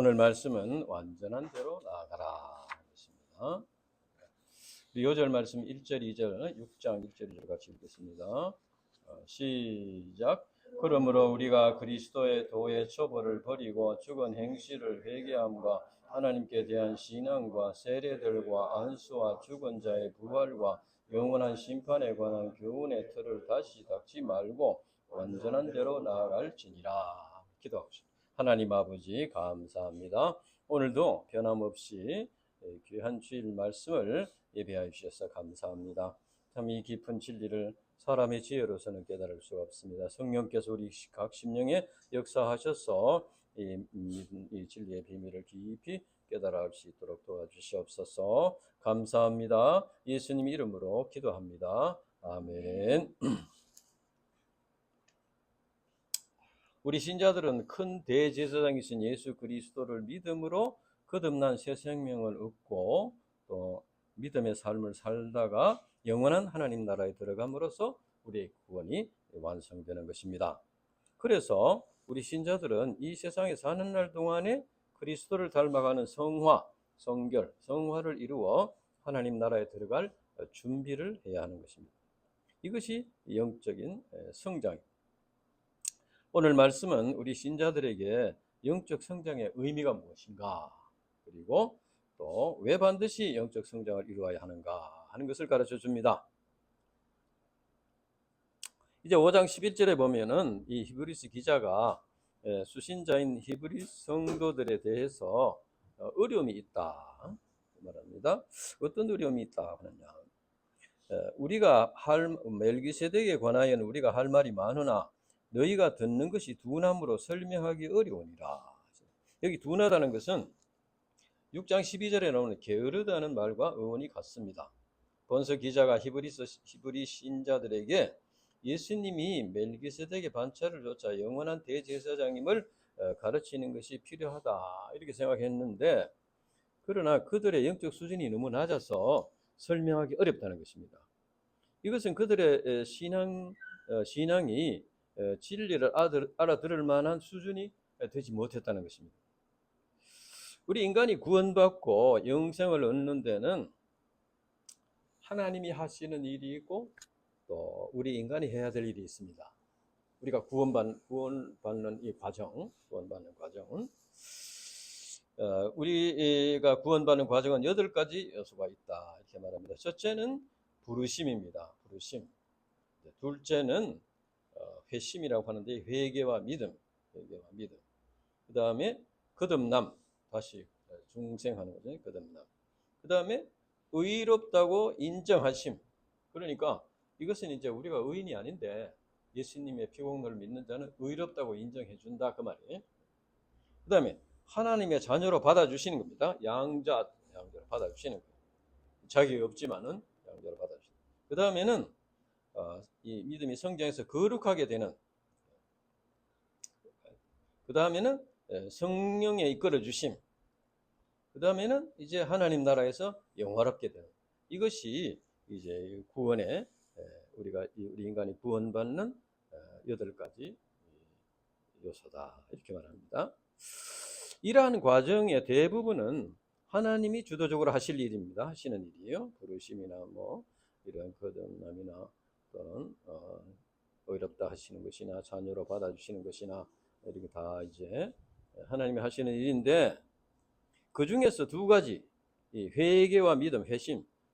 오늘 말씀은 완전한 대로 나아가라 했습니다. 요절 말씀 1절, 2절, 6장 1절, 2절 같이 읽겠습니다. 시작. 그러므로 우리가 그리스도의 도의 처벌을 버리고 죽은 행실을 회개함과 하나님께 대한 신앙과 세례들과 안수와 죽은 자의 부활과 영원한 심판에 관한 교훈의 틀을 다시 닦지 말고 완전한 대로 나아갈지니라. 기도하십시다. 하나님 아버지 감사합니다. 오늘도 변함없이 귀한 주일 말씀을 예배하여 주셔서 감사합니다. 참 이 깊은 진리를 사람의 지혜로서는 깨달을 수가 없습니다. 성령께서 우리 각 심령에 역사하셔서 이 진리의 비밀을 깊이 깨달아 알 수 있도록 도와주시옵소서. 감사합니다. 예수님 이름으로 기도합니다. 아멘. 우리 신자들은 큰 대제사장이신 예수 그리스도를 믿음으로 거듭난 새 생명을 얻고 또 믿음의 삶을 살다가 영원한 하나님 나라에 들어감으로써 우리의 구원이 완성되는 것입니다. 그래서 우리 신자들은 이 세상에 사는 날 동안에 그리스도를 닮아가는 성화, 성결, 성화를 이루어 하나님 나라에 들어갈 준비를 해야 하는 것입니다. 이것이 영적인 성장입니다. 오늘 말씀은 우리 신자들에게 영적 성장의 의미가 무엇인가, 그리고 또 왜 반드시 영적 성장을 이루어야 하는가 하는 것을 가르쳐 줍니다. 이제 5장 11절에 보면은 이 히브리서 기자가 수신자인 히브리 성도들에 대해서 어려움이 있다 말합니다. 어떤 어려움이 있다 하느냐, 우리가 멜기세덱에 관하여는 우리가 할 말이 많으나 너희가 듣는 것이 둔함으로 설명하기 어려우니라. 여기 둔하다는 것은 6장 12절에 나오는 게으르다는 말과 어원이 같습니다. 본서 기자가 히브리 신자들에게 예수님이 멜기세덱의 반차를 좇아 영원한 대제사장임을 가르치는 것이 필요하다 이렇게 생각했는데, 그러나 그들의 영적 수준이 너무 낮아서 설명하기 어렵다는 것입니다. 이것은 그들의 신앙이 진리를 알아들을 만한 수준이 되지 못했다는 것입니다. 우리 인간이 구원받고 영생을 얻는 데는 하나님이 하시는 일이 있고 또 우리 인간이 해야 될 일이 있습니다. 우리가 구원받는 이 과정, 구원받는 과정은 우리가 구원받는 과정은 8가지 요소가 있다 이렇게 말합니다. 첫째는 부르심입니다. 부르심. 둘째는 회심이라고 하는데 회개와 믿음, 회개와 믿음. 그 다음에 거듭남, 다시 중생하는 거죠. 거듭남. 그 다음에 의롭다고 인정하심. 그러니까 이것은 이제 우리가 의인이 아닌데 예수님의 피공로를 믿는 자는 의롭다고 인정해 준다 그 말이에요. 그 다음에 하나님의 자녀로 받아주시는 겁니다. 양자로 받아주시는 거예요. 자격이 없지만은 양자로 받아주시는 거예요. 그 다음에는 이 믿음이 성장해서 거룩하게 되는, 그 다음에는 성령에 이끌어 주심, 그 다음에는 이제 하나님 나라에서 영화롭게 되는, 이것이 이제 구원의 우리 인간이 구원받는 8가지 요소다 이렇게 말합니다. 이러한 과정의 대부분은 하나님이 주도적으로 하실 일입니다. 하시는 일이에요. 부르심이나 뭐 이런 거듭남이나 또는 의롭다 하시는 것이나 자녀로 받아주시는 것이나 이렇게 다 이제 하나님이 하시는 일인데, 그 중에서 2가지, 이 회개와 믿음,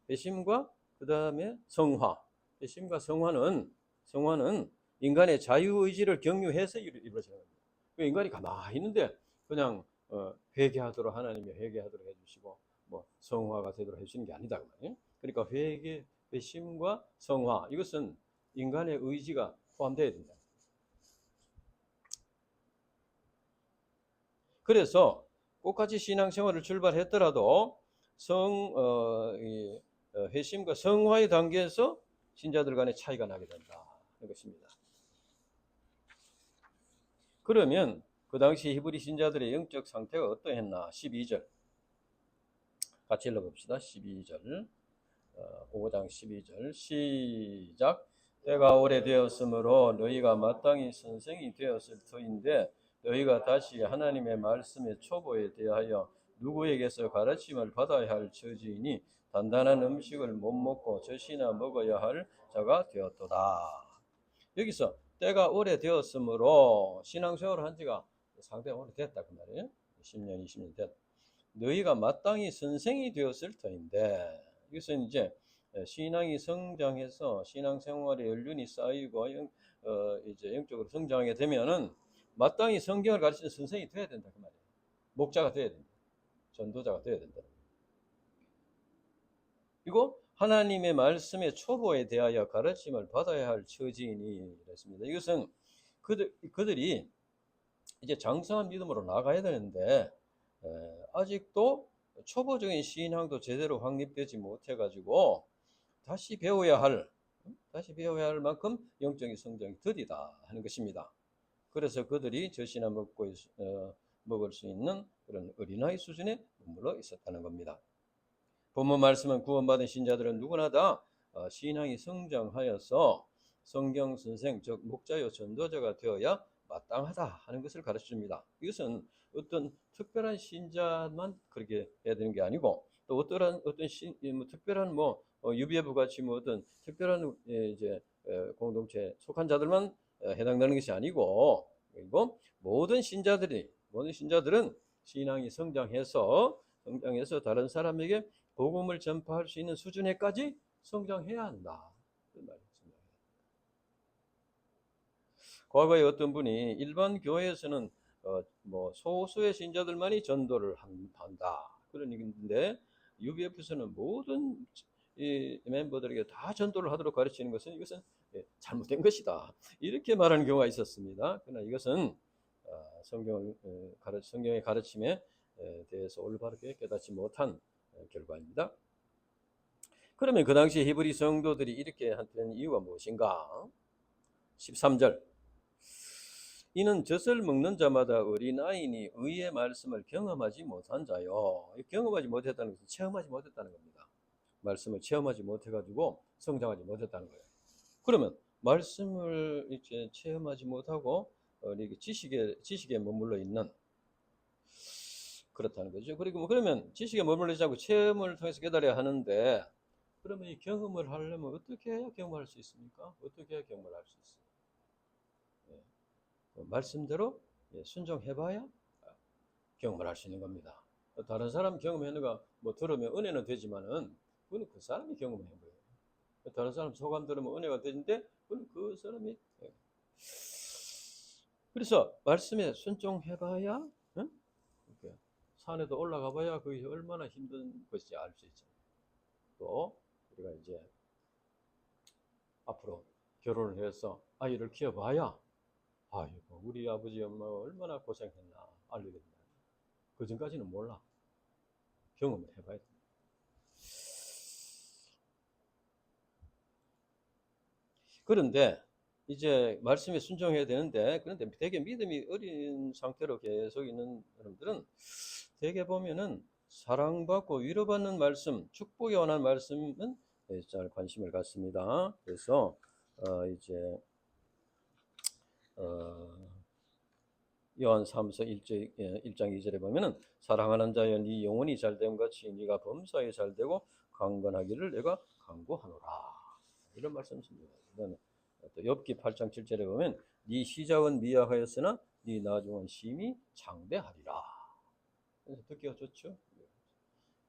회심과 그 다음에 성화. 회심과 성화는 인간의 자유의지를 경유해서 이루어지는 겁니다. 인간이 가만히 있는데 그냥 회개하도록 하나님이 회개하도록 해주시고 뭐 성화가 되도록 해주시는 게 아니다 그 말이에요. 그러니까 회심과 성화, 이것은 인간의 의지가 포함되어야 된다. 그래서 똑같이 신앙생활을 출발했더라도 회심과 성화의 단계에서 신자들 간의 차이가 나게 된다는 것입니다. 그러면 그 당시 히브리 신자들의 영적 상태가 어떠했나? 12절 같이 읽어봅시다. 12절 5장 12절 시작. 때가 오래되었으므로 너희가 마땅히 선생이 되었을 터인데 너희가 다시 하나님의 말씀의 초보에 대하여 누구에게서 가르침을 받아야 할 처지이니 단단한 음식을 못 먹고 젖이나 먹어야 할 자가 되었도다. 여기서 때가 오래되었으므로 신앙생활을 한 지가 상당히 오래됐다 그 말이에요. 10년, 20년 됐다. 너희가 마땅히 선생이 되었을 터인데 이것은 이제 신앙이 성장해서 신앙생활의 연륜이 쌓이고 이제 영적으로 성장하게 되면은 마땅히 성경을 가르치는 선생이 돼야 된다 그 말이에요. 목자가 돼야 된다. 전도자가 돼야 된다. 그리고 하나님의 말씀의 초보에 대하여 가르침을 받아야 할 처지이니 그랬습니다. 이것은 그들이 이제 장성한 믿음으로 나가야 되는데 아직도 초보적인 신앙도 제대로 확립되지 못해가지고 다시 배워야 할 만큼 영적인 성장이 더디다 하는 것입니다. 그래서 그들이 젖이나 먹을 수 있는 그런 어린아이 수준에 머물러 있었다는 겁니다. 본문 말씀은 구원받은 신자들은 누구나 다 신앙이 성장하여서 성경 선생 즉 목자요 전도자가 되어야 마땅하다 하는 것을 가르쳐줍니다. 이것은 어떤 특별한 신자만 그렇게 해야 되는 게 아니고 또 어떤 특별한 유비부 같이 어떤 특별한 이제 공동체에 속한 자들만 해당되는 것이 아니고 그리고 모든 신자들은 신앙이 성장해서 다른 사람에게 복음을 전파할 수 있는 수준에까지 성장해야 한다. 그 말입니다. 과거에 어떤 분이 일반 교회에서는 소수의 신자들만이 전도를 한다. 그런 얘기인데 UBF에서는 모든 이 멤버들에게 다 전도를 하도록 가르치는 것은 이것은 잘못된 것이다. 이렇게 말하는 경우가 있었습니다. 그러나 이것은 성경의 가르침에 대해서 올바르게 깨닫지 못한 결과입니다. 그러면 그 당시 히브리 성도들이 이렇게 한 이유가 무엇인가? 13절 이는 젖을 먹는 자마다 어린아이니 의의 말씀을 경험하지 못한 자요. 경험하지 못했다는 것은 체험하지 못했다는 겁니다. 말씀을 체험하지 못해가지고 성장하지 못했다는 거예요. 그러면 말씀을 이제 체험하지 못하고 지식에 머물러 있는 그렇다는 거죠. 그리고 그러면 지식에 머물러 있지 않고 체험을 통해서 깨달아야 하는데 그러면 이 경험을 하려면 어떻게 해야 경험할 수 있습니까? 어떻게 해야 경험을 할 수 있어요? 말씀대로 순종해봐야 경험을 할 수 있는 겁니다. 다른 사람 경험하는 거 들으면 은혜는 되지만은 그건 그 사람이 경험한 거예요. 다른 사람 소감 들으면 은혜가 되는데 그건 그 사람이 그래서 말씀에 순종해봐야 산에도 올라가봐야 그게 얼마나 힘든 것인지 알 수 있죠. 또 우리가 이제 앞으로 결혼을 해서 아이를 키워봐야 아이고 우리 아버지 엄마가 얼마나 고생했나 알게 된다. 그 전까지는 몰라. 경험을 해봐야 돼. 그런데 이제 말씀에 순종해야 되는데 그런데 되게 믿음이 어린 상태로 계속 있는 사람들은 되게 보면은 사랑받고 위로받는 말씀, 축복에 관한 말씀은 잘 관심을 갖습니다. 그래서 이제 요한 3서 1장 2절에 보면은 사랑하는 자여 네 영혼이 잘됨 같이 네가 범사에 잘되고 강건하기를 내가 간구하노라. 이런 말씀입니다. 또 욥기 8장 7절에 보면 네 시작은 미약하였으나 네 나중은 심히 장대하리라. 그래서 듣기가 좋죠.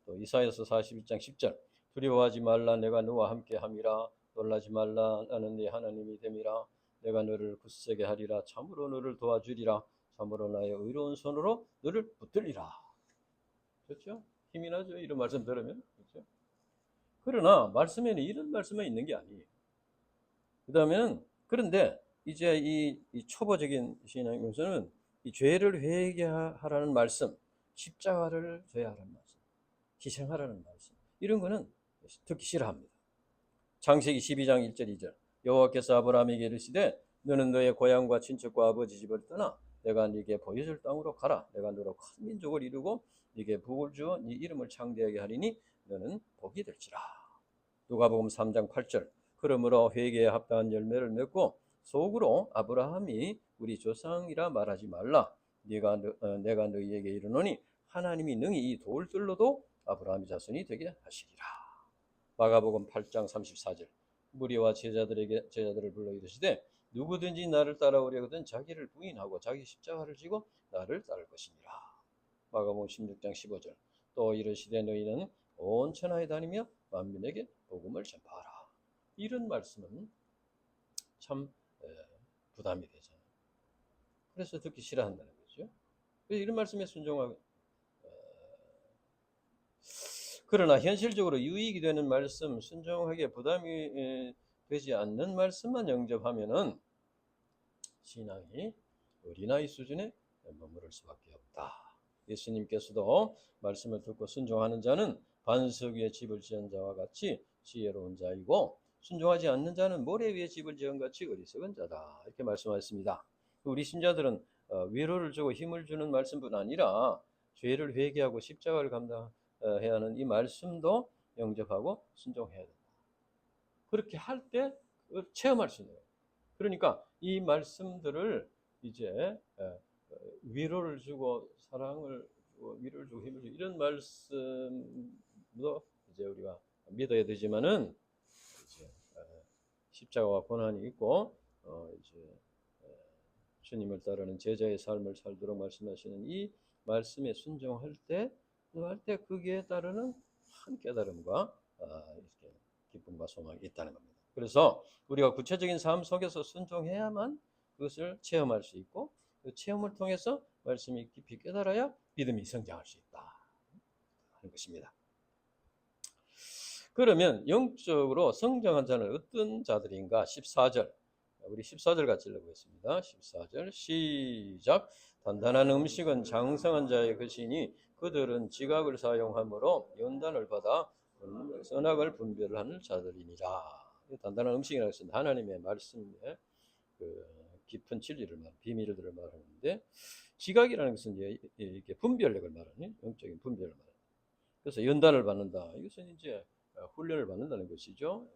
또 이사야서 41장 10절 두려워하지 말라 내가 너와 함께 함이라 놀라지 말라 나는 네 하나님이 됨이라 내가 너를 굳세게 하리라 참으로 너를 도와주리라 참으로 나의 의로운 손으로 너를 붙들리라. 그렇죠? 힘이 나죠. 이런 말씀 들으면. 그렇죠? 그러나 말씀에는 이런 말씀만 있는 게 아니에요. 그 다음에는 그런데 이제 이 초보적인 신앙에서는 이 죄를 회개하라는 말씀, 십자가를 져야 하라는 말씀, 희생하라는 말씀 이런 거는 듣기 싫어합니다. 창세기 12장 1절 2절 여호와께서 아브라함에게 이르시되 너는 너의 고향과 친척과 아버지 집을 떠나 내가 네게 보여줄 땅으로 가라. 내가 너로 큰 민족을 이루고 네게 복을 주어 네 이름을 창대하게 하리니 너는 복이 될지라. 누가복음 3장 8절 그러므로 회개에 합당한 열매를 맺고 속으로 아브라함이 우리 조상이라 말하지 말라. 내가 너희에게 이르노니 하나님이 능히 이 돌들로도 아브라함의 자손이 되게 하시리라. 마가복음 8장 34절. 무리와 제자들을 불러 이르시되 누구든지 나를 따라오려거든 자기를 부인하고 자기 십자가를 지고 나를 따를 것이니라. 마가복음 16장 15절. 또 이르시되 너희는 온 천하에 다니며 만민에게 복음을 전파하라. 이런 말씀은 참 부담이 되잖아요. 그래서 듣기 싫어한다는 거죠. 이런 말씀에 순종하고, 그러나 현실적으로 유익이 되는 말씀, 순종하기에 부담이 되지 않는 말씀만 영접하면은 신앙이 어린아이 수준에 머무를 수밖에 없다. 예수님께서도 말씀을 듣고 순종하는 자는 반석 위에 집을 지은 자와 같이 지혜로운 자이고 순종하지 않는 자는 모래 위에 집을 지은 같이 어리석은 자다. 이렇게 말씀하셨습니다. 우리 신자들은 위로를 주고 힘을 주는 말씀뿐 아니라 죄를 회개하고 십자가를 감당해야 하는 이 말씀도 영접하고 순종해야 된다. 그렇게 할 때 체험할 수 있는 거예요. 그러니까 이 말씀들을 이제 위로를 주고 사랑을 주고 위로를 주고 힘을 주고 이런 말씀도 이제 우리가 믿어야 되지만은 이제 십자가와 고난이 있고 이제 주님을 따르는 제자의 삶을 살도록 말씀하시는 이 말씀에 순종할 때 거기에 따르는 한 깨달음과 이렇게 기쁨과 소망이 있다는 겁니다. 그래서 우리가 구체적인 삶 속에서 순종해야만 그것을 체험할 수 있고 그 체험을 통해서 말씀이 깊이 깨달아야 믿음이 성장할 수 있다 하는 것입니다. 그러면 영적으로 성장한 자는 어떤 자들인가? 14절. 우리 14절 같이 읽어보겠습니다. 14절 시작. 단단한 음식은 장성한 자의 것이니 그들은 지각을 사용함으로 연단을 받아 선악을 분별하는 자들이니라. 단단한 음식이라고 했습니다. 하나님의 말씀에 그 깊은 진리를 비밀들을 말하는데 지각이라는 것은 이제 이렇게 분별력을 말하는 영적인 분별을 말하는. 그래서 연단을 받는다. 이것은 이제 훈련을 받는다는 것이죠.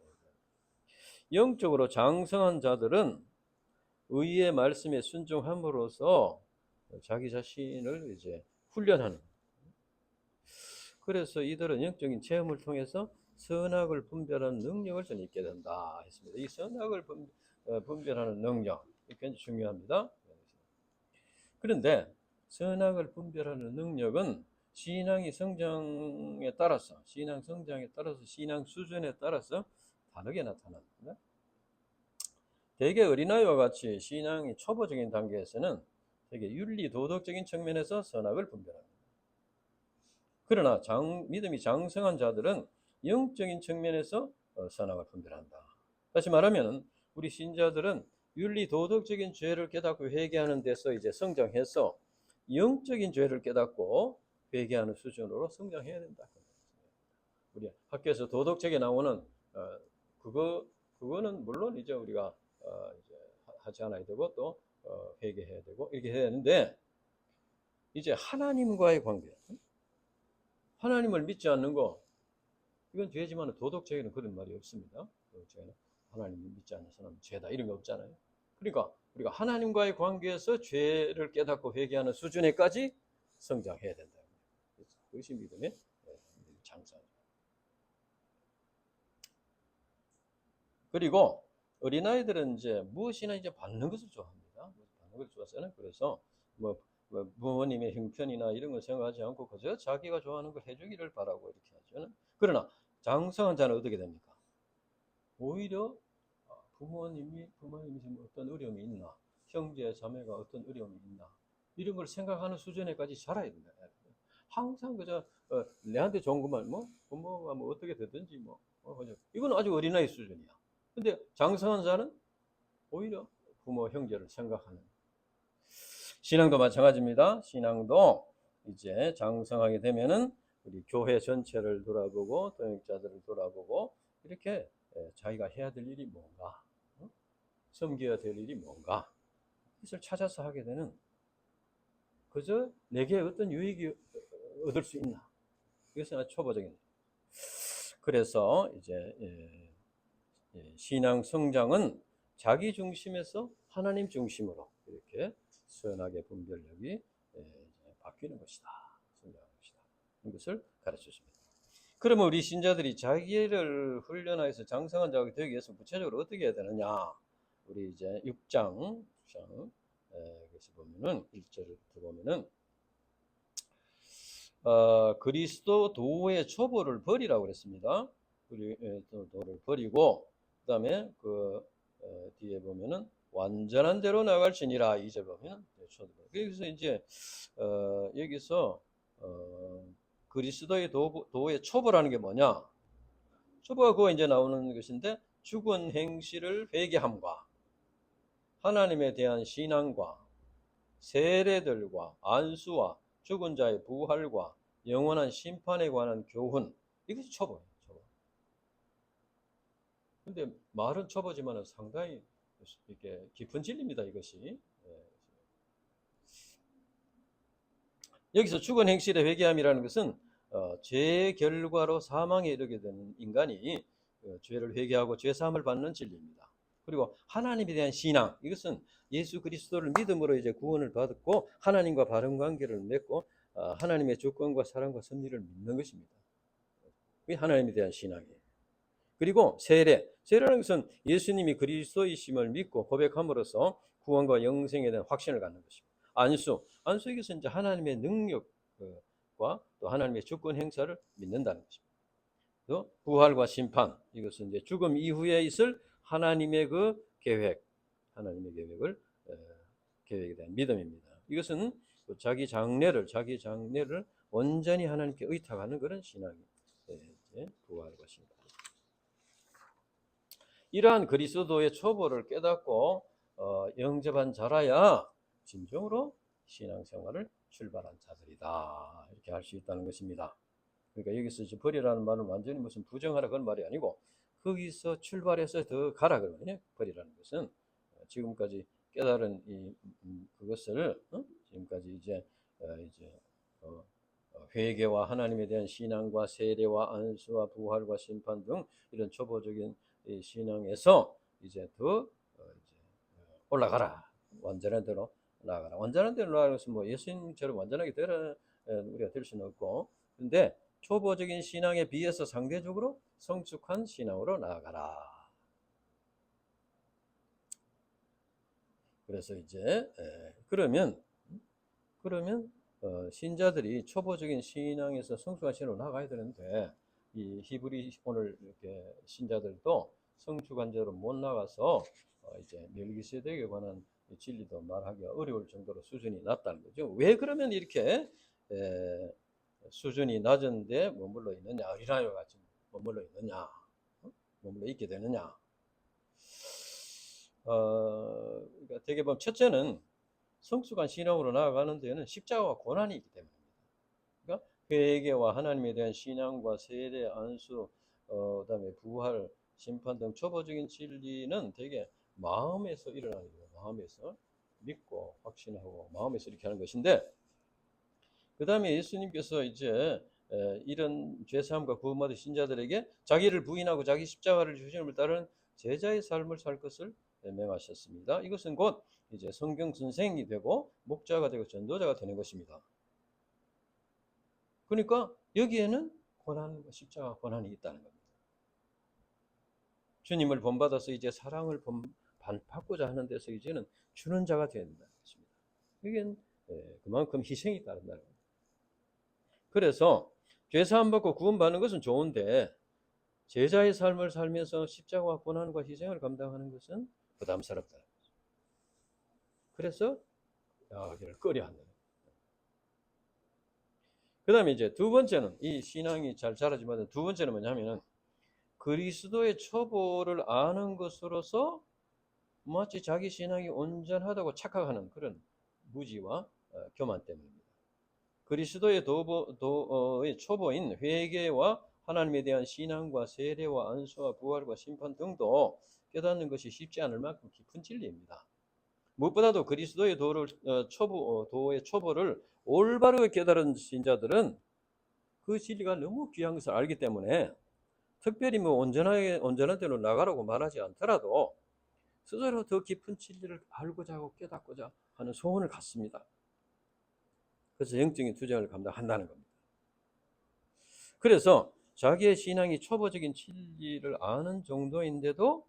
영적으로 장성한 자들은 의의 말씀에 순종함으로써 자기 자신을 이제 훈련하는. 그래서 이들은 영적인 체험을 통해서 선악을 분별하는 능력을 좀 있게 된다 했습니다. 이 선악을 분별하는 능력, 이게 굉장히 중요합니다. 그런데 선악을 분별하는 능력은 신앙의 성장에 따라서, 신앙 성장에 따라서, 신앙 수준에 따라서 다르게 나타납니다. 대개 어린아이와 같이 신앙이 초보적인 단계에서는 되게 윤리 도덕적인 측면에서 선악을 분별합니다. 그러나 믿음이 장성한 자들은 영적인 측면에서 선악을 분별한다. 다시 말하면 우리 신자들은 윤리 도덕적인 죄를 깨닫고 회개하는 데서 이제 성장해서 영적인 죄를 깨닫고 회개하는 수준으로 성장해야 된다. 우리 학교에서 도덕책에 나오는 그거는 물론 이제 우리가 이제 하지 않아야 되고 또 회개해야 되고 이렇게 해야 되는데 이제 하나님과의 관계, 하나님을 믿지 않는 거 이건 죄지만 도덕책에는 그런 말이 없습니다. 도덕책에는 하나님을 믿지 않는 사람은 죄다 이런 거 없잖아요. 그러니까 우리가 하나님과의 관계에서 죄를 깨닫고 회개하는 수준에까지 성장해야 된다. 그것이 믿음의 장사죠. 그리고 어린아이들은 이제 무엇이나 이제 받는 것을 좋아합니다. 받는 것을 좋아하잖아요. 그래서 뭐 부모님의 형편이나 이런 걸 생각하지 않고 그저 자기가 좋아하는 걸 해주기를 바라고 이렇게 하죠. 그러나 장성한 자는 어떻게 됩니까? 오히려 부모님이 지금 어떤 어려움이 있나, 형제 자매가 어떤 어려움이 있나 이런 걸 생각하는 수준에까지 자라야 된다. 항상 그저 내한테 좋은 것만 뭐 부모가 뭐 어떻게 되든지 그죠. 이건 아주 어린아이 수준이야. 근데 장성한 자는 오히려 부모 형제를 생각하는. 신앙도 마찬가지입니다. 신앙도 이제 장성하게 되면은 우리 교회 전체를 돌아보고 동역자들을 돌아보고 이렇게 자기가 해야 될 일이 뭔가, 섬겨야 될 일이 뭔가 이것을 찾아서 하게 되는. 그저 내게 어떤 유익이 얻을 수 있나, 이것은 아주 초보적인. 그래서 이제 신앙 성장은 자기 중심에서 하나님 중심으로 이렇게 선악의 분별력이 바뀌는 것이다. 성장하는 것이다. 이것을 가르쳐줍니다. 그러면 우리 신자들이 자기를 훈련하여서 장성한 자가 되기 위해서 구체적으로 어떻게 해야 되느냐? 우리 이제 6장 여기서 보면은 1절부터 보면은 그리스도 도의 초보를 버리라고 그랬습니다. 도를 버리고 그다음에 뒤에 보면은 완전한 대로 나갈지니라. 이제 보면 그래서 이제 여기서 그리스도의 도의 초보라는 게 뭐냐? 초보가 그거 이제 나오는 것인데 죽은 행실을 회개함과 하나님에 대한 신앙과 세례들과 안수와 죽은 자의 부활과 영원한 심판에 관한 교훈, 이것이 초보예요. 초보. 근데 말은 초보지만 상당히 이렇게 깊은 진리입니다. 이것이. 여기서 죽은 행실의 회개함이라는 것은 죄의 결과로 사망에 이르게 되는 인간이 죄를 회개하고 죄 사함을 받는 진리입니다. 그리고 하나님에 대한 신앙, 이것은 예수 그리스도를 믿음으로 이제 구원을 받았고 하나님과 바른 관계를 맺고 하나님의 주권과 사랑과 섭리를 믿는 것입니다. 그게 하나님에 대한 신앙이에요. 그리고 세례라는 것은 예수님이 그리스도이심을 믿고 고백함으로써 구원과 영생에 대한 확신을 갖는 것입니다. 안수 이것은 이제 하나님의 능력과 또 하나님의 주권 행사를 믿는다는 것입니다. 또 부활과 심판, 이것은 이제 죽음 이후에 있을 하나님의 그 계획, 하나님의 계획에 대한 믿음입니다. 이것은 자기 장래를 온전히 하나님께 의탁하는 그런 신앙이 부활과 심판. 이러한 그리스도의 초보를 깨닫고 영접한 자라야 진정으로 신앙생활을 출발한 자들이다. 이렇게 할 수 있다는 것입니다. 그러니까 여기서 버리라는 말은 완전히 무슨 부정하라 그런 말이 아니고 거기서 출발해서 더 가라 그러거든요. 버리라는 것은 지금까지 깨달은 그것을 지금까지 이제 회개와 하나님에 대한 신앙과 세례와 안수와 부활과 심판 등 이런 초보적인 신앙에서 이제 더 올라가라. 완전한 대로 나아가라. 완전한 대로 나아가는 것은 뭐 예수님처럼 완전하게 되라 우리가 될 수는 없고, 근데 초보적인 신앙에 비해서 상대적으로 성숙한 신앙으로 나아가라. 그래서 이제 그러면 신자들이 초보적인 신앙에서 성숙한 신앙으로 나아가야 되는데 이 히브리 오늘 이렇게 신자들도 성숙한 자로 못 나가서 이제 멜기세덱에 관한 진리도 말하기가 어려울 정도로 수준이 낮다는 거죠. 왜 그러면 이렇게 수준이 낮은데 머물러 있느냐, 어린아이와 같이 머물러 있느냐, 머물러 있게 되느냐. 그러니까 되게 보면 첫째는 성숙한 신앙으로 나아가는 데는 십자가와 고난이 있기 때문입니다. 그러니까 회개와 하나님에 대한 신앙과 세례, 안수, 그다음에 부활, 심판 등 초보적인 진리는 되게 마음에서 일어나는 거예요. 마음에서 믿고 확신하고 마음에서 이렇게 하는 것인데, 그 다음에 예수님께서 이제 이런 죄사함과 구원받은 신자들에게 자기를 부인하고 자기 십자가를 주심을 따르는 제자의 삶을 살 것을 명하셨습니다. 이것은 곧 이제 성경 선생이 되고 목자가 되고 전도자가 되는 것입니다. 그러니까 여기에는 고난과 십자가 고난이 있다는 겁니다. 주님을 본받아서 이제 사랑을 받고자 하는 데서 이제는 주는 자가 되어야 된다는 것입니다. 이게 그만큼 희생이 따른다는 겁니다. 그래서 죄사함 받고 구원받는 것은 좋은데 제자의 삶을 살면서 십자가와 고난과 희생을 감당하는 것은 부담스럽다. 그래서 여기를 꺼려 한다. 그 다음에 이제 두 번째는 이 신앙이 잘 자라지만 두 번째는 뭐냐면은 그리스도의 초보를 아는 것으로서 마치 자기 신앙이 온전하다고 착각하는 그런 무지와 교만 때문입니다. 그리스도의 도의 초보인 회개와 하나님에 대한 신앙과 세례와 안수와 부활과 심판 등도 깨닫는 것이 쉽지 않을 만큼 깊은 진리입니다. 무엇보다도 그리스도의 도의 초보를 올바르게 깨달은 신자들은 그 진리가 너무 귀한 것을 알기 때문에 특별히 뭐 온전한 대로 나가라고 말하지 않더라도 스스로 더 깊은 진리를 알고자 하고 깨닫고자 하는 소원을 갖습니다. 그래서 영적인 투쟁을 감당한다는 겁니다. 그래서 자기의 신앙이 초보적인 진리를 아는 정도인데도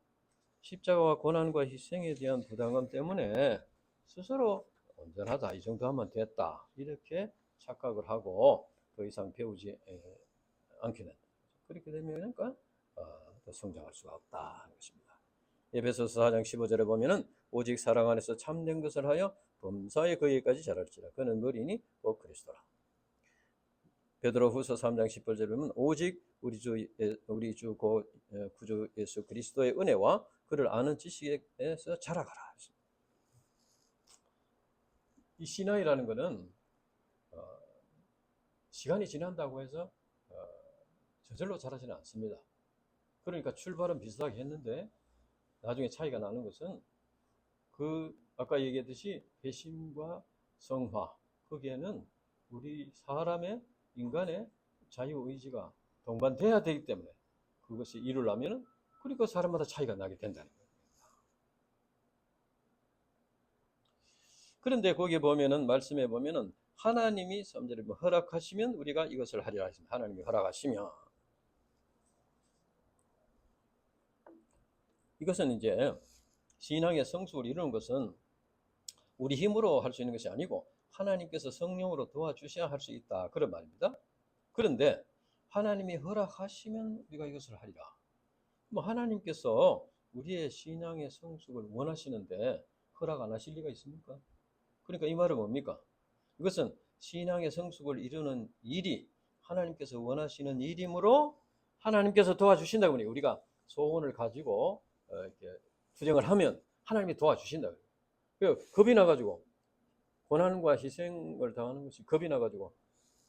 십자가와 고난과 희생에 대한 부담감 때문에 스스로 온전하다, 이 정도 하면 됐다, 이렇게 착각을 하고 더 이상 배우지 않게 된다. 그렇게 되면 그러니까 더 성장할 수가 없다는 것입니다. 에베소서 4장 15절에 보면은 오직 사랑 안에서 참된 것을 하여 범사에 그에까지 자랄지라. 그는 머리니 곧 그리스도라. 베드로후서 3장 10절에 보면 오직 우리 주 구주 예수 그리스도의 은혜와 그를 아는 지식에서 자라가라. 이 신앙이라는 것은 시간이 지난다고 해서 저절로 자라지는 않습니다. 그러니까 출발은 비슷하게 했는데 나중에 차이가 나는 것은 아까 얘기했듯이 배심과 성화, 거기에는 우리 사람의 인간의 자유의지가 동반돼야 되기 때문에 그것이 이루려면 그러니까 사람마다 차이가 나게 된다는 거예요. 그런데 거기에 보면은 말씀에 보면은 하나님이 3절에 허락하시면 우리가 이것을 하리라 했습니다. 하나님이 허락하시면 이것은 이제 신앙의 성숙을 이루는 것은 우리 힘으로 할 수 있는 것이 아니고 하나님께서 성령으로 도와주셔야 할 수 있다, 그런 말입니다. 그런데 하나님이 허락하시면 우리가 이것을 하리라. 뭐 하나님께서 우리의 신앙의 성숙을 원하시는데 허락 안 하실 리가 있습니까? 그러니까 이 말은 뭡니까? 이것은 신앙의 성숙을 이루는 일이 하나님께서 원하시는 일이므로 하나님께서 도와주신다고 하니 우리가 소원을 가지고 이렇게 투쟁을 하면 하나님이 도와주신다. 겁이 나가지고 고난과 희생을 당하는 것이 겁이 나가지고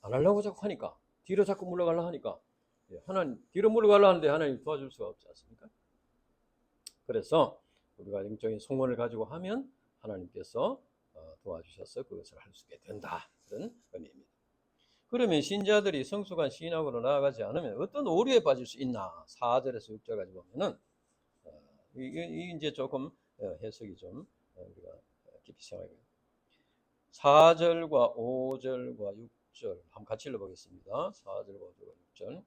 안 하려고 자꾸 하니까 뒤로 자꾸 물러가려고 하니까 하나님 뒤로 물러가려고 하는데 하나님 도와줄 수가 없지 않습니까? 그래서 우리가 영적인 소원을 가지고 하면 하나님께서 도와주셔서 그것을 할 수 있게 된다, 그런 의미입니다. 그러면 신자들이 성숙한 신앙으로 나아가지 않으면 어떤 오류에 빠질 수 있나? 4절에서 6절까지 보면은 이 이제 조금 해석이 좀 우리가 깊이 생각해 봅니다. 4절과 5절과 6절 한번 같이 읽어보겠습니다. 4절과 5절과 6절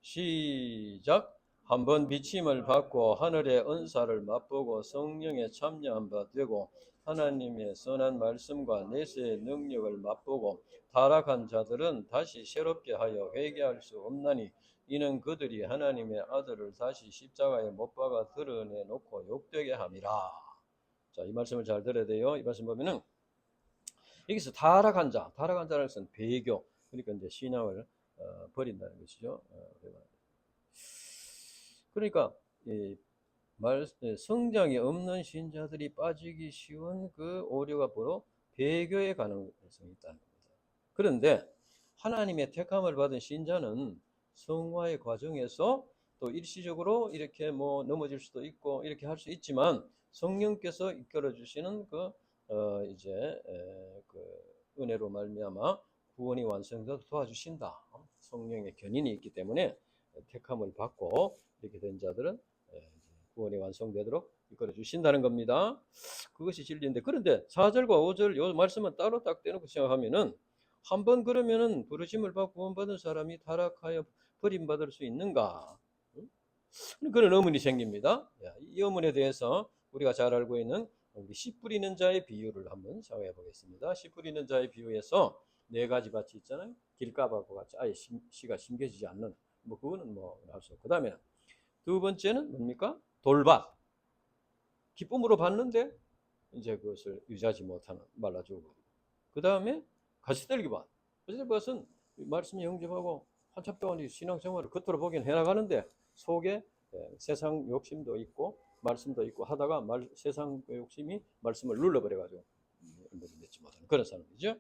시작. 한번 비침을 받고 하늘의 은사를 맛보고 성령에 참여한 바 되고 하나님의 선한 말씀과 내세의 능력을 맛보고 타락한 자들은 다시 새롭게 하여 회개할 수 없나니 이는 그들이 하나님의 아들을 다시 십자가에 못 박아 드러내놓고 욕되게 함이라. 자, 이 말씀을 잘 들어야 돼요. 이 말씀 보면은 여기서 타락한 자라는 것은 배교, 그러니까 이제 신앙을 버린다는 것이죠. 그러니까 성장이 없는 신자들이 빠지기 쉬운 그 오류가 바로 배교의 가능성이 있다는 겁니다. 그런데 하나님의 택함을 받은 신자는 성화의 과정에서 또 일시적으로 이렇게 뭐 넘어질 수도 있고 이렇게 할 수 있지만 성령께서 이끌어 주시는 그 은혜로 말미암아 구원이 완성되도록 도와주신다. 성령의 견인이 있기 때문에 택함을 받고 이렇게 된 자들은 구원이 완성되도록 이끌어 주신다는 겁니다. 그것이 진리인데, 그런데 4절과 5절 요 말씀은 따로 딱 떼놓고 생각하면은 한번 그러면은 부르심을 받고 구원받은 사람이 타락하여 버림받을 수 있는가? 그런 의문이 생깁니다. 이 의문에 대해서 우리가 잘 알고 있는 씨 뿌리는 자의 비유를 한번 생각해 보겠습니다. 씨 뿌리는 자의 비유에서 네 가지 밭이 있잖아요. 길가밭과 같이 아예 씨가 심겨지지 않는, 뭐 그거는 뭐 할 수 없고, 그 다음에 두 번째는 뭡니까? 돌밭. 기쁨으로 받는데 이제 그것을 유지하지 못하는, 말라주고. 그 다음에 가시떨기밭. 가시떨기밭은 말씀이 영접하고 한참 동안 신앙생활을 겉으로 보긴 해나가는데 속에 세상 욕심도 있고 말씀도 있고 하다가 세상 욕심이 말씀을 눌러버려가지고 맺지 못하는 그런 사람이죠.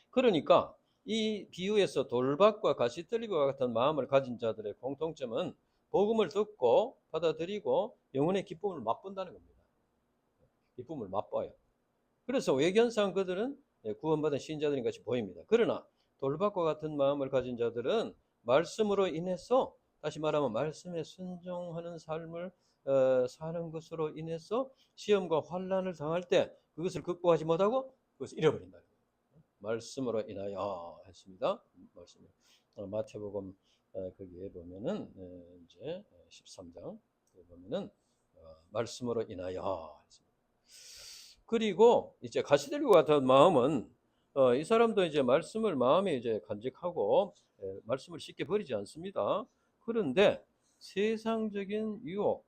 그러니까 이 비유에서 돌밭과 가시떨기와 같은 마음을 가진 자들의 공통점은 복음을 듣고 받아들이고 영혼의 기쁨을 맛본다는 겁니다. 기쁨을 맛봐요. 그래서 외견상 그들은 구원받은 신자들인 것이 보입니다. 그러나 돌밭과 같은 마음을 가진 자들은 말씀으로 인해서, 다시 말하면 말씀에 순종하는 삶을 사는 것으로 인해서 시험과 환난을 당할 때 그것을 극복하지 못하고 그것을 잃어버린다. 말씀으로 인하여 했습니다. 말씀. 마태복음 거기에 보면은 이제 13장 보면은 말씀으로 인하여 했습니다. 그리고 이제 가시들과 같은 마음은 이 사람도 이제 말씀을 마음에 이제 간직하고 말씀을 쉽게 버리지 않습니다. 그런데 세상적인 유혹,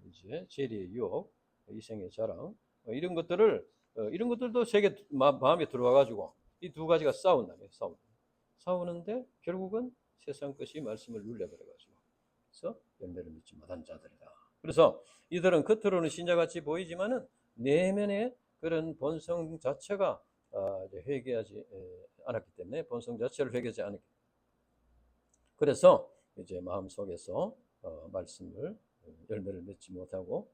이제 재리의 유혹, 이생의 자랑 이런 것들을 이런 것들도 세계 마음에 들어와 가지고 이 두 가지가 싸우는데 결국은 세상 것이 말씀을 눌려버려 가지고 그래서 열매를 맺지 못한 자들이다. 그래서 이들은 겉으로는 신자같이 보이지만은 내면의 그런 본성 자체가 회개하지 않았기 때문에 본성 자체를 회개하지 않았기 때문에 그래서 이제 마음 속에서 말씀을 열매를 맺지 못하고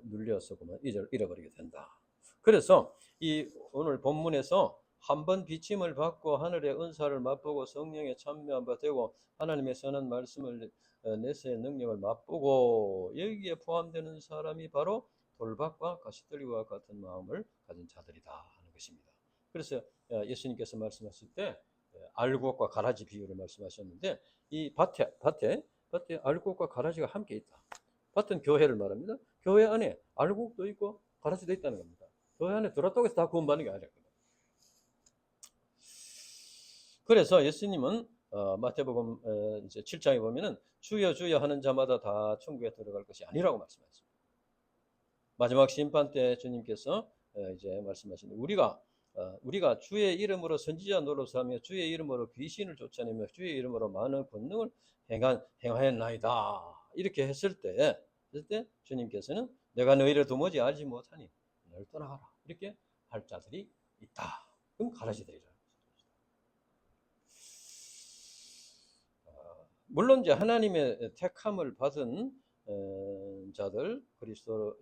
눌려서 그만 잃어버리게 된다. 그래서 이 오늘 본문에서 한번 비침을 받고 하늘의 은사를 맛보고 성령에 참여한 바 되고 하나님의 선한 말씀을 내세의 능력을 맛보고 여기에 포함되는 사람이 바로 돌밭과 가시떨기와 같은 마음을 가진 자들이다 하는 것입니다. 그래서 예수님께서 말씀하실 때 알곡과 가라지 비유를 말씀하셨는데 이 밭에 알곡과 가라지가 함께 있다. 밭은 교회를 말합니다. 교회 안에 알곡도 있고 가라지도 있다는 겁니다. 교회 안에 들어왔다고 해서 다 구원받는 게 아니라. 그래서 예수님은 마태복음 이제 7장에 보면은 주여 주여 하는 자마다 다 천국에 들어갈 것이 아니라고 말씀하셨습니다. 마지막 심판 때 주님께서 이제 말씀하신 우리가 주의 이름으로 선지자 노릇하며 주의 이름으로 귀신을 쫓아내며 주의 이름으로 많은 권능을 행하였나이다. 이렇게 했을 때 주님께서는 내가 너희를 도무지 알지 못하니 너를 떠나가라. 이렇게 할 자들이 있다. 그럼 가라지들이라. 물론 이제 하나님의 택함을 받은 자들,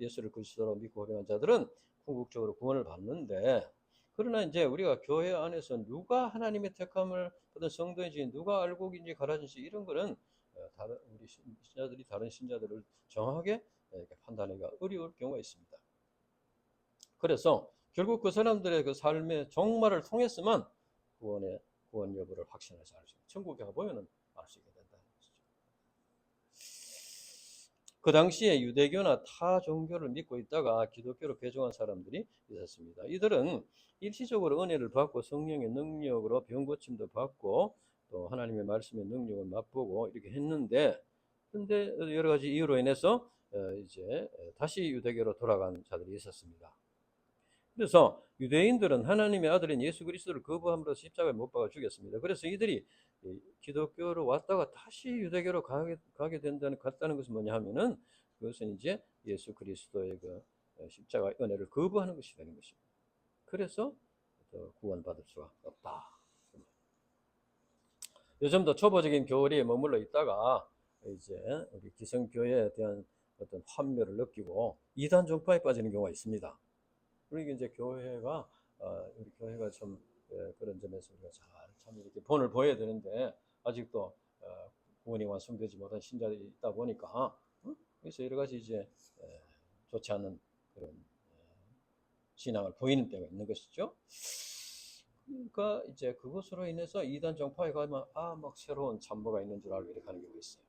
예수를 그리스도로 믿고 호령한 자들은 궁극적으로 구원을 받는데, 그러나 이제 우리가 교회 안에서 누가 하나님의 택함을 받은 성도인지, 누가 알곡인지 가라진지 이런 거는 우리 신자들이 다른 신자들을 정확하게 판단하기가 어려울 경우가 있습니다. 그래서 결국 그 사람들의 그 삶의 종말을 통해서만 구원 여부를 확신해서 알 수 있습니다. 천국에 가보면은 알 수 있게 된다는 것이죠. 그 당시에 유대교나 타 종교를 믿고 있다가 기독교로 개종한 사람들이 있었습니다. 이들은 일시적으로 은혜를 받고 성령의 능력으로 병 고침도 받고 또 하나님의 말씀의 능력을 맛보고 이렇게 했는데, 근데 여러 가지 이유로 인해서 이제 다시 유대교로 돌아간 자들이 있었습니다. 그래서 유대인들은 하나님의 아들인 예수 그리스도를 거부함으로 십자가에 못 박아 죽였습니다. 그래서 이들이 기독교로 왔다가 다시 유대교로 갔다는 것은 뭐냐 하면은 그것은 이제 예수 그리스도의 그 십자가의 은혜를 거부하는 것이 되는 것입니다. 그래서 구원받을 수가 없다. 요즘도 초보적인 교리에 머물러 있다가 이제 우리 기성교회에 대한 어떤 환멸을 느끼고 이단 종파에 빠지는 경우가 있습니다. 그러니까 이제 우리 교회가 좀 그런 점에서 우리가 참 이렇게 본을 보여야 되는데 아직도 구원이 완성되지 못한 신자들이 있다 보니까 그래서 여러 가지 이제 좋지 않은 그런 신앙을 보이는 때가 있는 것이죠. 그러니까 이제 그것으로 인해서 이단 정파에 가면 막 새로운 참모가 있는 줄 알고 이렇게 하는 경우가 있어요.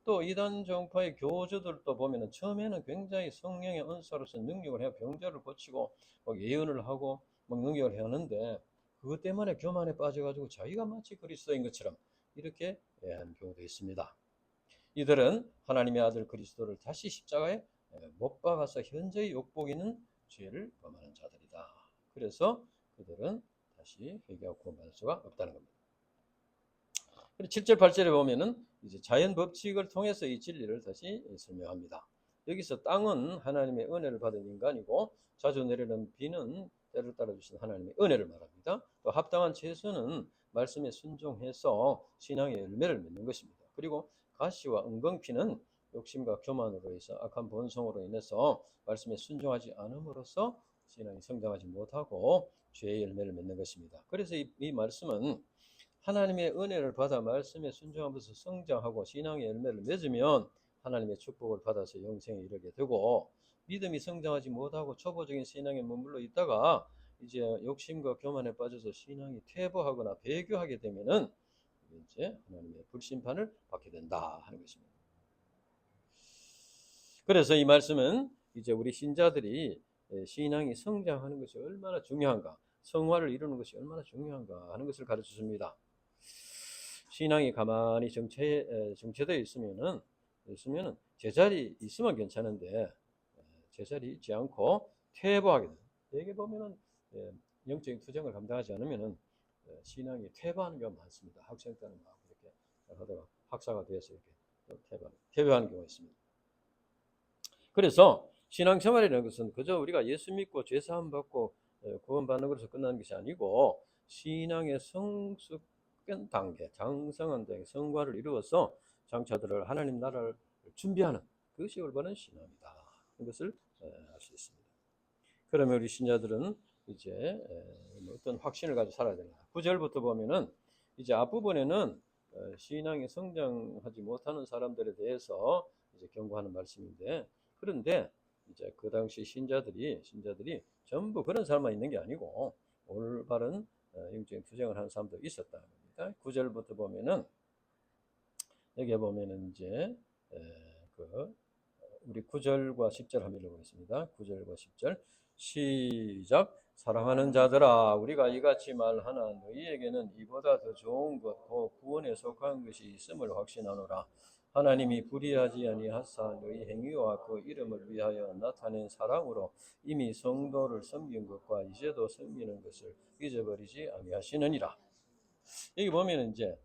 또 이단 정파의 교주들도 보면은 처음에는 굉장히 성령의 은사로서 능력을 해요. 병자를 고치고 막 예언을 하고 막 능력을 하는데 그것 때문에 교만에 빠져가지고 자기가 마치 그리스도인 것처럼 이렇게 하는 경우도 있습니다. 이들은 하나님의 아들 그리스도를 다시 십자가에 못 박아서 현재의 욕보이는 죄를 범하는 자들이다. 그래서 그들은 다시 회개하고 구원받을 수가 없다는 겁니다. 7절 8절에 보면은 이제 자연 법칙을 통해서 이 진리를 다시 설명합니다. 여기서 땅은 하나님의 은혜를 받은 인간이고 자주 내리는 비는 때를 따라 주신 하나님의 은혜를 말합니다. 또 합당한 채소는 말씀에 순종해서 신앙의 열매를 맺는 것입니다. 그리고 가시와 은광피는 욕심과 교만으로 해서 악한 본성으로 인해서 말씀에 순종하지 않음으로써 신앙이 성장하지 못하고 죄의 열매를 맺는 것입니다. 그래서 이 말씀은 하나님의 은혜를 받아 말씀에 순종하면서 성장하고 신앙의 열매를 맺으면 하나님의 축복을 받아서 영생에 이르게 되고, 믿음이 성장하지 못하고 초보적인 신앙에 머물러 있다가 이제 욕심과 교만에 빠져서 신앙이 퇴보하거나 배교하게 되면은 이제 하나님의 불심판을 받게 된다 하는 것입니다. 그래서 이 말씀은 이제 우리 신자들이 신앙이 성장하는 것이 얼마나 중요한가, 성화를 이루는 것이 얼마나 중요한가 하는 것을 가르쳐 줍니다. 신앙이 가만히 정체되어 있으면은 제자리 있으면 괜찮은데 제자리 있지 않고 퇴보하게 돼요. 대개 보면은 영적인 투쟁을 감당하지 않으면은 신앙이 퇴보하는 경우가 많습니다. 학생 때는 막 이렇게 하다가 학사가 돼서 이렇게 퇴보하는 경우가 있습니다. 그래서 신앙생활이라는 것은 그저 우리가 예수 믿고 죄사함 받고 구원받는 것으로 끝나는 것이 아니고 신앙의 성숙한 단계, 장성한 단계, 성과를 이루어서 장차들을 하나님 나라를 준비하는 그것이 올바른 신앙이다. 이것을 알 수 있습니다. 그러면 우리 신자들은 이제 어떤 확신을 가지고 살아야 됩니다. 9절부터 보면은 이제 앞부분에는 신앙이 성장하지 못하는 사람들에 대해서 이제 경고하는 말씀인데, 그런데 이제 그 당시 신자들이 전부 그런 사람만 있는 게 아니고 올바른 영적인 투쟁을 하는 사람도 있었다는 겁니다. 9절부터 보면은 여기 보면은 이제 우리 9절과 10절 한번 읽어보겠습니다. 9절과 10절 시작. 사랑하는 자들아, 우리가 이같이 말하나 너희에게는 이보다 더 좋은 것 곧 구원에 속한 것이 있음을 확신하노라. 하나님이 불의하지 아니하사 너희 행위와 그 이름을 위하여 나타낸 사랑으로 이미 성도를 섬긴 것과 이제도 섬기는 것을 잊어버리지 아니하시느니라. 여기 보면 이제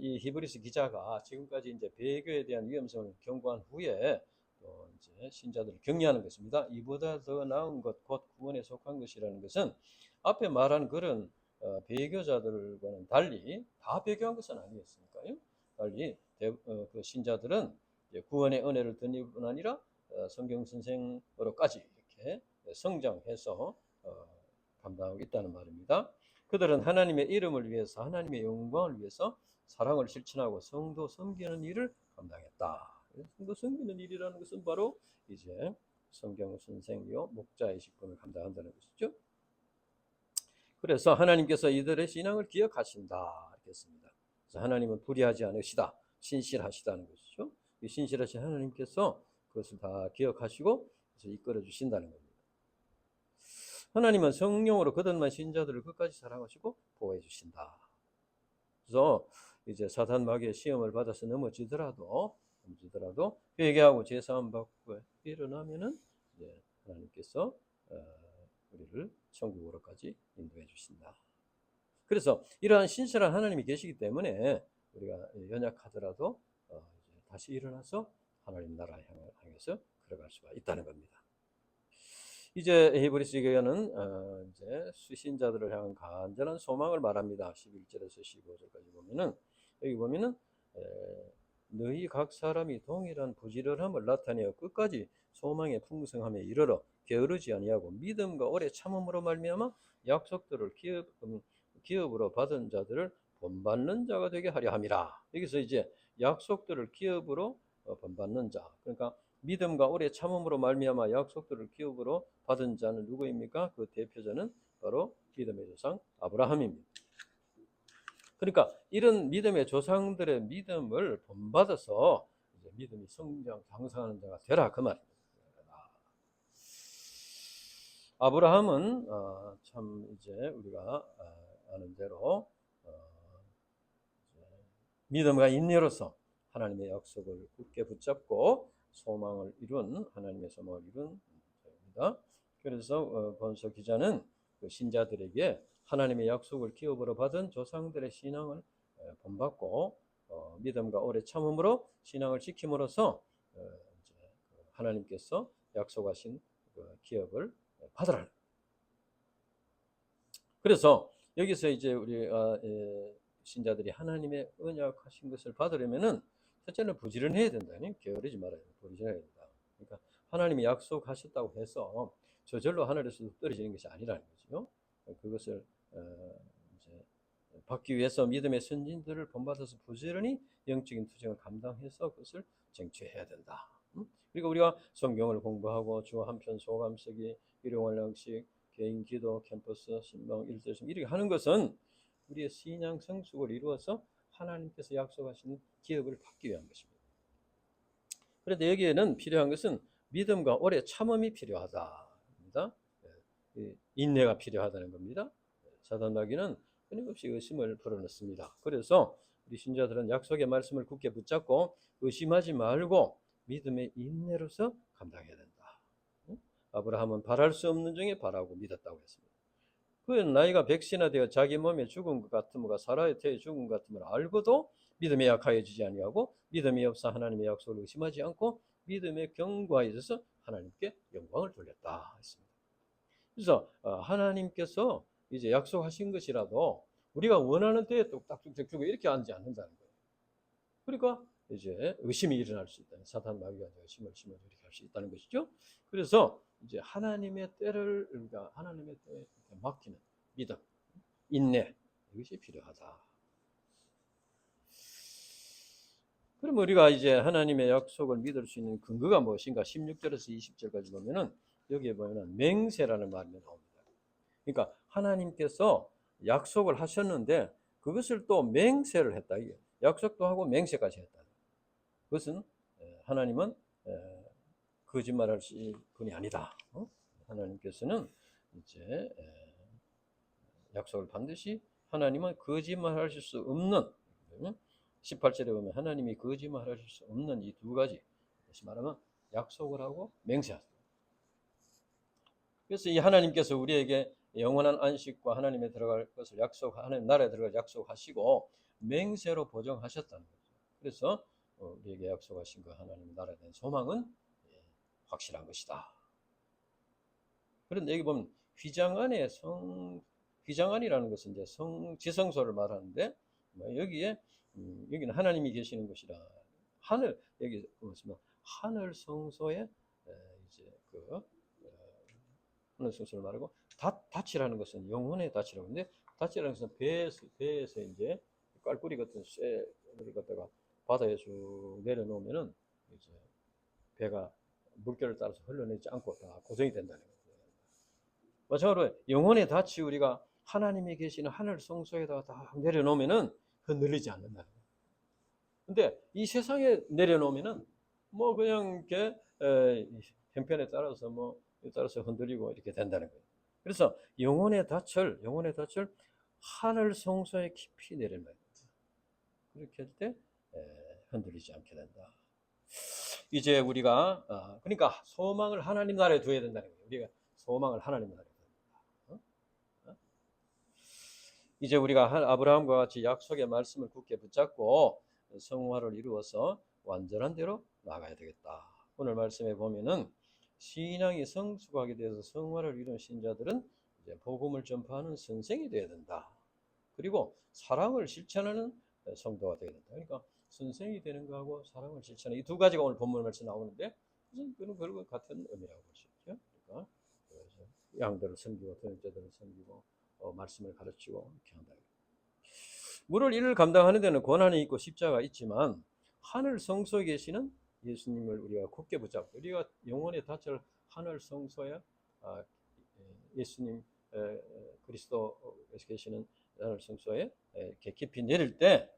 이 히브리서 기자가 지금까지 이제 배교에 대한 위험성을 경고한 후에 또 이제 신자들을 격려하는 것입니다. 이보다 더 나은 것, 곧 구원에 속한 것이라는 것은 앞에 말한 그런 배교자들과는 달리 다 배교한 것은 아니었으니까요. 달리 그 신자들은 구원의 은혜를 드릴 뿐 아니라 성경 선생으로까지 이렇게 성장해서 감당하고 있다는 말입니다. 그들은 하나님의 이름을 위해서, 하나님의 영광을 위해서 사랑을 실천하고 성도 섬기는 일을 감당했다. 성도 섬기는 일이라는 것은 바로 이제 성경 선생이요 목자의 직분을 감당한다는 것이죠. 그래서 하나님께서 이들의 신앙을 기억하신다 이렇게 했습니다. 그래서 하나님은 불의하지 않으시다, 신실하시다는 것이죠. 이 신실하신 하나님께서 그것을 다 기억하시고 그래서 이끌어 주신다는 겁니다. 하나님은 성령으로 거듭난 신자들을 끝까지 사랑하시고 보호해 주신다. 그래서 이제 사탄 마귀의 시험을 받아서 넘어지더라도 회개하고 제사함 받고 일어나면은 이제 하나님께서 우리를 천국으로까지 인도해 주신다. 그래서 이러한 신실한 하나님이 계시기 때문에 우리가 연약하더라도 이제 다시 일어나서 하나님 나라 향해서 걸어갈 수가 있다는 겁니다. 이제 히브리서 교회는 이제 수신자들을 향한 간절한 소망을 말합니다. 11절에서 15절까지 보면은 여기 보면은 너희 각 사람이 동일한 부지런함을 나타내어 끝까지 소망의 풍성함에 이르러 게으르지 아니하고 믿음과 오래 참음으로 말미암아 약속들을 기업으로 받은 자들을 본받는 자가 되게 하려 함이라. 여기서 이제 약속들을 기업으로 본받는 자, 그러니까 믿음과 오래 참음으로 말미암아 약속들을 기업으로 받은 자는 누구입니까? 그 대표자는 바로 믿음의 조상 아브라함입니다. 그러니까 이런 믿음의 조상들의 믿음을 본받아서 이제 믿음이 성장 장성하는 자가 되라 그 말입니다. 아브라함은 참 이제 우리가 아는 대로 믿음과 인내로서 하나님의 약속을 굳게 붙잡고 소망을 이룬 하나님의 소망을 이룬 자입니다. 그래서 본서 기자는 그 신자들에게 하나님의 약속을 기업으로 받은 조상들의 신앙을 본받고 믿음과 오래 참음으로 신앙을 지킴으로써 이제 하나님께서 약속하신 그 기업을 받으라. 그래서 여기서 이제 우리 신자들이 하나님의 언약하신 것을 받으려면은 첫째는 부지런해야 된다. 게으르지 말아야 된다. 부지런해야 된다. 그러니까 하나님이 약속하셨다고 해서 저절로 하늘에서 떨어지는 것이 아니라는 거죠. 그것을 이제 받기 위해서 믿음의 선진들을 본받아서 부지런히 영적인 투쟁을 감당해서 그것을 쟁취해야 된다. 그리고 우리가 성경을 공부하고 주 한 편 소감 쓰기, 일용할 양식, 개인 기도, 캠퍼스, 신방, 일대심 이렇게 하는 것은 우리의 신앙 성숙을 이루어서 하나님께서 약속하신 기업을 받기 위한 것입니다. 그런데 여기에는 필요한 것은 믿음과 오래 참음이 필요하다. 인내가 필요하다는 겁니다. 사단 마귀는 끊임없이 의심을 불어넣습니다. 그래서 우리 신자들은 약속의 말씀을 굳게 붙잡고 의심하지 말고 믿음의 인내로서 감당해야 된다. 아브라함은 바랄 수 없는 중에 바라고 믿었다고 했습니다. 그는 나이가 100세나 되어 자기 몸에 죽은 것 같음과 사라의 태에 죽은 것 같음을 알고도 믿음에 약하여지지 아니하고 믿음이 없어 하나님의 약속을 의심하지 않고 믿음의 견고하에 있어서 하나님께 영광을 돌렸다 했습니다. 그래서 하나님께서 이제 약속하신 것이라도 우리가 원하는 때에 똑딱뚝 주고 이렇게 앉지 않는다는 거예요. 그러니까 이제 의심이 일어날 수 있다. 사탄 마귀가 의심을 심어서 이렇게 할 수 있다는 것이죠. 그래서 이제 하나님의 때를 우리가 하나님의 때에 맡기는 믿음, 인내 이것이 필요하다. 그럼 우리가 이제 하나님의 약속을 믿을 수 있는 근거가 무엇인가? 16절에서 20절까지 보면은 여기에 보면은 맹세라는 말이 나옵니다. 그러니까 하나님께서 약속을 하셨는데 그것을 또 맹세를 했다. 이게 약속도 하고 맹세까지 했다. 그것은 하나님은 거짓말할 분이 아니다. 하나님께서는 이제 약속을 반드시 하나님은 거짓말하실 수 없는 18절에 보면 하나님이 거짓말하실 수 없는 이 두 가지 다시 말하면 약속을 하고 맹세하세요. 그래서 이 하나님께서 우리에게 영원한 안식과 하나님에 들어갈 것을 하나님 나라에 들어갈 약속하시고 맹세로 보정하셨다는 거죠. 그래서 우리에게 약속하신 그 하나님 나라에 대한 소망은 확실한 것이다. 그런데 여기 보면 휘장안이라는 것은 이제 지성소를 말하는데 여기는 하나님이 계시는 곳이라 여기 보시면 하늘 성소에 이제 하늘 성소를 말하고 닻이라는 것은 영혼의 닻이라고 하는데 닻이라는 것은 배에서 이제 깔꾸리 같은 쇠를 갖다가 바다에 쭉 내려놓으면은 이제 배가 물결을 따라서 흘러내지 않고 다 고정이 된다는 거예요. 마찬가지로 영혼의 닻이 우리가 하나님이 계시는 하늘 성소에다가 다 내려놓으면은 흔들리지 않는다는 거예요. 근데 이 세상에 내려놓으면은 뭐 그냥 이렇게 형편에 따라서 흔들리고 이렇게 된다는 거예요. 그래서 영혼의 닻을 하늘 성소에 깊이 내려놔야 된다. 그렇게 할 때 흔들리지 않게 된다. 이제 우리가 그러니까 소망을 하나님 나라에 두어야 된다는 거예요. 우리가 소망을 하나님 나라에 둬야 된다. 이제 우리가 아브라함과 같이 약속의 말씀을 굳게 붙잡고 성화를 이루어서 완전한 대로 나가야 되겠다. 오늘 말씀에 보면은 신앙이 성숙하게 되어서 성화를 이룬 신자들은 이제 복음을 전파하는 선생이 되어야 된다. 그리고 사랑을 실천하는 성도가 되어야 된다. 그러니까 선생이 되는 거하고 사랑을 실천하는 이 두 가지가 오늘 본문 말씀 나오는데 그건 결국 같은 의미라고 볼 수 있죠. 그러니까 양들을 섬기고 동역자들을 섬기고 말씀을 가르치고 이렇게 한다. 물을 이를 감당하는 데는 권한이 있고 십자가 있지만 하늘 성소에 계시는 예수님을 우리가 굳게 붙잡고 우리가 영혼의 닻을 하늘 성소에 예수님 그리스도에서 계시는 하늘 성소에 이렇게 깊이 내릴 때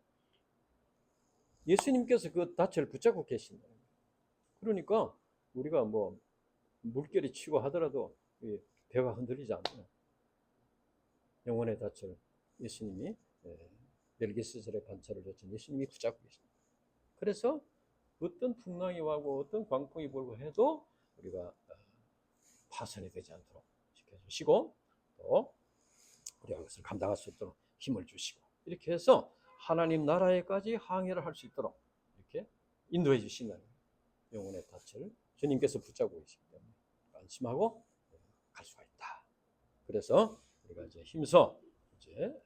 예수님께서 그 닻을 붙잡고 계신다. 그러니까 우리가 뭐 물결이 치고 하더라도 배가 흔들리지 않아요. 영혼의 닻을 예수님이 멜기세덱의 반차를 줬던 예수님이 붙잡고 계십니다. 그래서 어떤 풍랑이 와고 어떤 광풍이 불고 해도 우리가 파손이 되지 않도록 지켜주시고 또 우리가 그것을 감당할 수 있도록 힘을 주시고 이렇게 해서 하나님 나라에까지 항해를 할 수 있도록 이렇게 인도해 주신다는 거예요. 영혼의 닻을 주님께서 붙잡고 계시기 때문에 안심하고 갈 수가 있다. 그래서 우리가 이제 힘써 이제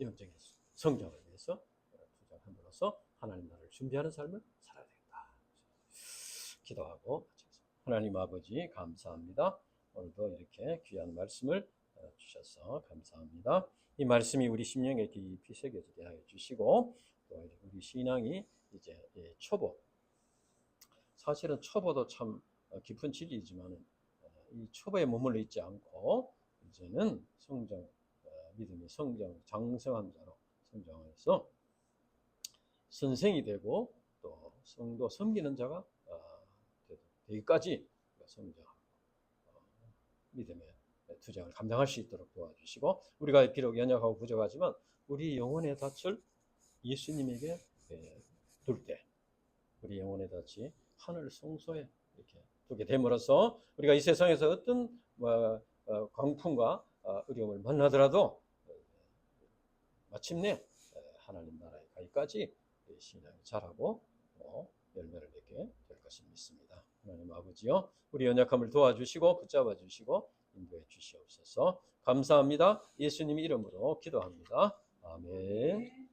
영적인 성장을 위해서 투자함으로써 하나님 나라를 준비하는 삶을 살아야 되겠다. 기도하고 하나님 아버지 감사합니다. 오늘도 이렇게 귀한 말씀을 주셔서 감사합니다. 이 말씀이 우리 심령에 깊이 새겨지게 하여 주시고 또 우리 신앙이 이제 초보 사실은 초보도 참 깊은 진리이지만 이 초보에 머물러 있지 않고 이제는 믿음이 장성한 자로 성장해서 선생이 되고 또 성도 섬기는 자가 되기까지 성장하고 믿음의 투쟁을 감당할 수 있도록 도와주시고, 우리가 비록 연약하고 부족하지만 우리 영혼의 닻을 예수님에게 둘 때 우리 영혼의 닻이 하늘 성소에 이렇게 두게 됨으로써 우리가 이 세상에서 어떤 광풍과 어려움을 만나더라도 마침내 하나님 나라에 가기까지 신앙이 자라고 열매를 맺게 될 것을 믿습니다. 하나님 아버지요, 우리 연약함을 도와주시고 붙잡아 주시고 인도해 주시옵소서. 감사합니다. 예수님 이름으로 기도합니다. 아멘.